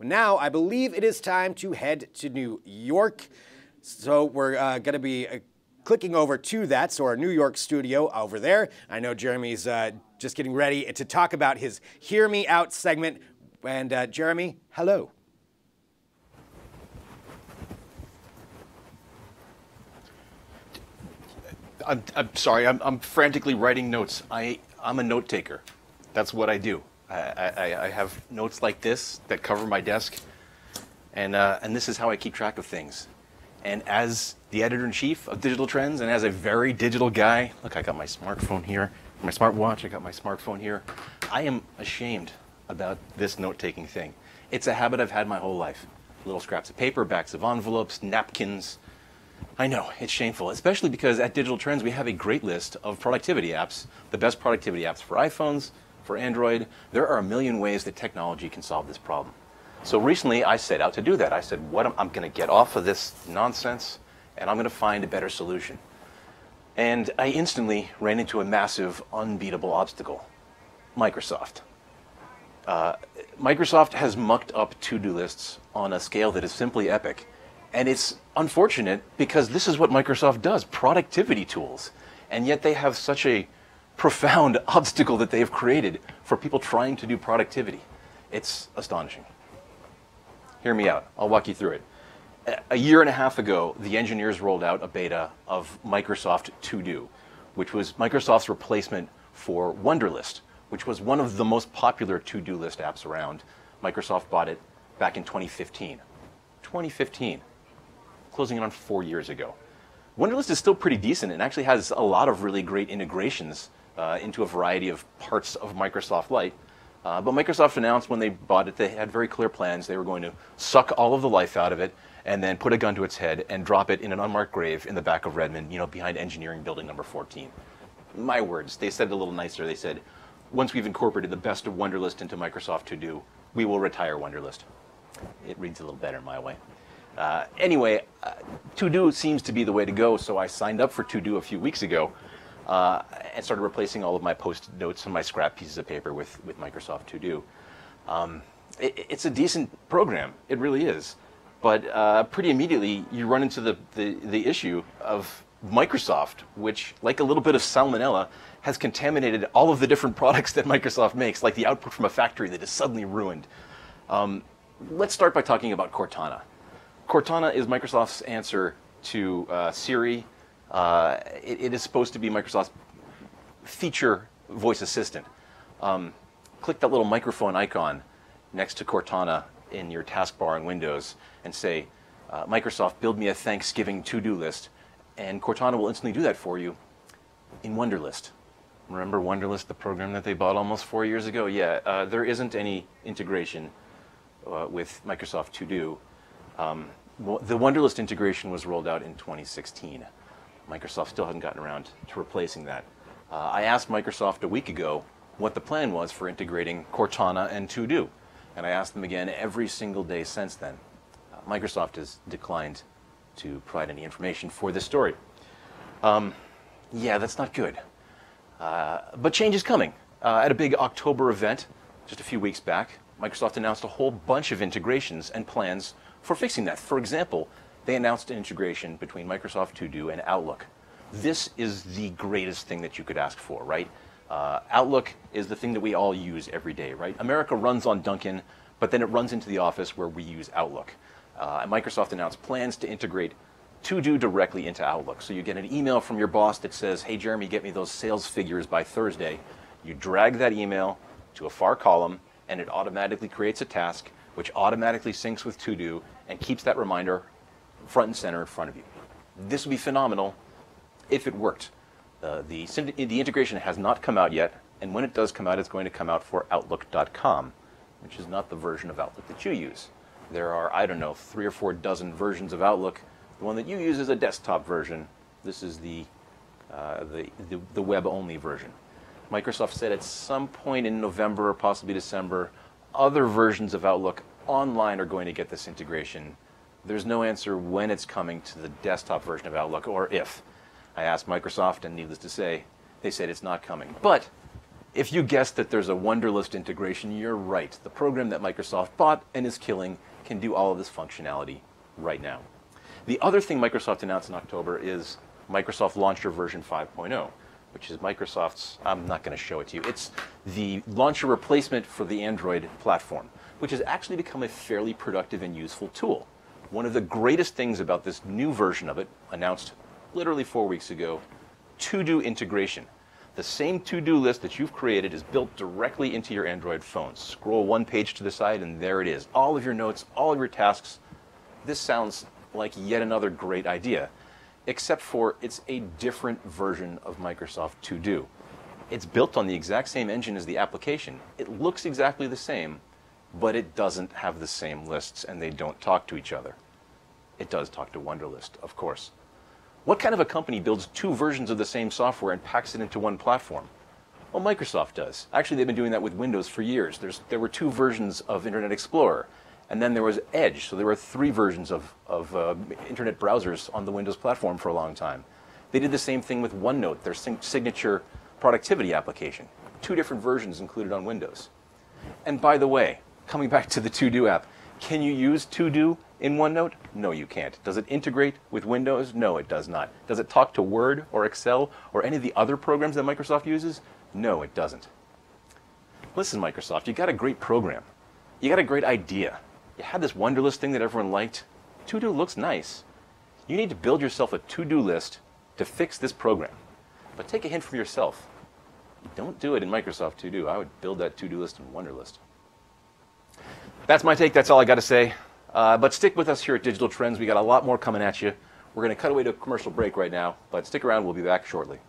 Now, I believe it is time to head to New York. So we're going to be clicking over to that, so our New York studio over there. I know Jeremy's just getting ready to talk about his Hear Me Out segment. And Jeremy, hello. I'm sorry, I'm frantically writing notes. I'm a note taker. That's what I do. I have notes like this that cover my desk, and this is how I keep track of things. And as the editor-in-chief of Digital Trends, and as a very digital guy, look, I got my smartphone here, my smartwatch, I got my smartphone here. I am ashamed about this note-taking thing. It's a habit I've had my whole life. Little scraps of paper, backs of envelopes, napkins. I know, it's shameful, especially because at Digital Trends we have a great list of productivity apps, the best productivity apps for iPhones, for Android. There are a million ways that technology can solve this problem. So recently I set out to do that. I said, I'm going to get off of this nonsense and I'm going to find a better solution. And I instantly ran into a massive, unbeatable obstacle: Microsoft. Microsoft has mucked up to-do lists on a scale that is simply epic. And it's unfortunate because this is what Microsoft does, productivity tools. And yet they have such a profound obstacle that they've created for people trying to do productivity. It's astonishing. Hear me out. I'll walk you through it. A year and a half ago, the engineers rolled out a beta of Microsoft To Do, which was Microsoft's replacement for Wunderlist, which was one of the most popular to-do list apps around. Microsoft bought it back in 2015. 2015. Closing in on 4 years ago. Wunderlist is still pretty decent and actually has a lot of really great integrations into a variety of parts of Microsoft Light. But Microsoft announced when they bought it, they had very clear plans. They were going to suck all of the life out of it and then put a gun to its head and drop it in an unmarked grave in the back of Redmond, behind engineering building number 14. My words, they said it a little nicer. They said, once we've incorporated the best of Wunderlist into Microsoft To Do, we will retire Wunderlist. It reads a little better my way. Anyway, To Do seems to be the way to go, so I signed up for To Do a few weeks ago and started replacing all of my post-it notes and my scrap pieces of paper with Microsoft To Do. It's a decent program, it really is, but pretty immediately you run into the issue of Microsoft, which, like a little bit of salmonella, has contaminated all of the different products that Microsoft makes, like the output from a factory that is suddenly ruined. Let's start by talking about Cortana. Cortana is Microsoft's answer to Siri. It is supposed to be Microsoft's feature voice assistant. Click that little microphone icon next to Cortana in your taskbar in Windows and say, Microsoft, build me a Thanksgiving to-do list. And Cortana will instantly do that for you in Wunderlist. Remember Wunderlist, the program that they bought almost 4 years ago? Yeah, there isn't any integration with Microsoft To Do. The Wunderlist integration was rolled out in 2016. Microsoft still hasn't gotten around to replacing that. I asked Microsoft a week ago what the plan was for integrating Cortana and To Do, and I asked them again every single day since then. Microsoft has declined to provide any information for this story. Yeah, that's not good. But change is coming. At a big October event just a few weeks back, Microsoft announced a whole bunch of integrations and plans for fixing that. For example, they announced an integration between Microsoft To Do and Outlook. This is the greatest thing that you could ask for, right? Outlook is the thing that we all use every day, right? America runs on Dunkin', but then it runs into the office where we use Outlook. And Microsoft announced plans to integrate To Do directly into Outlook. So you get an email from your boss that says, hey, Jeremy, get me those sales figures by Thursday. You drag that email to a far column, and it automatically creates a task, which automatically syncs with To Do and keeps that reminder front and center in front of you. This would be phenomenal if it worked. The integration has not come out yet, and when it does come out, it's going to come out for Outlook.com, which is not the version of Outlook that you use. There are, I don't know, 3 or 4 dozen versions of Outlook. The one that you use is a desktop version. This is the web-only version. Microsoft said at some point in November or possibly December, other versions of Outlook online are going to get this integration. There's no answer when it's coming to the desktop version of Outlook, or if. I asked Microsoft, and needless to say, they said it's not coming. But If you guessed that there's a Wunderlist integration, you're right. The program that Microsoft bought and is killing can do all of this functionality right now. The other thing Microsoft announced in October is Microsoft Launcher version 5.0, which is Microsoft's, I'm not going to show it to you, it's the launcher replacement for the Android platform, which has actually become a fairly productive and useful tool. One of the greatest things about this new version of it, announced literally 4 weeks ago, to-do integration. The same to-do list that you've created is built directly into your Android phone. Scroll one page to the side and there it is. All of your notes, all of your tasks. This sounds like yet another great idea, except for it's a different version of Microsoft To Do. It's built on the exact same engine as the application. It looks exactly the same, but it doesn't have the same lists and they don't talk to each other. It does talk to Wunderlist, of course. What kind of a company builds two versions of the same software and packs it into one platform? Well, Microsoft does. Actually, they've been doing that with Windows for years. There were two versions of Internet Explorer, and then there was Edge, so there were three versions of Internet browsers on the Windows platform for a long time. They did the same thing with OneNote, their signature productivity application. Two different versions included on Windows. And by the way, coming back to the To Do app, can you use To Do in OneNote? No, you can't. Does it integrate with Windows? No, it does not. Does it talk to Word or Excel or any of the other programs that Microsoft uses? No, it doesn't. Listen, Microsoft, you got a great program. You got a great idea. You had this Wunderlist thing that everyone liked. To Do looks nice. You need to build yourself a to-do list to fix this program. But take a hint from yourself. Don't do it in Microsoft To Do. I would build that to-do list in Wunderlist. That's my take. That's all I got to say. But stick with us here at Digital Trends. We got a lot more coming at you. We're going to cut away to a commercial break right now, but stick around. We'll be back shortly.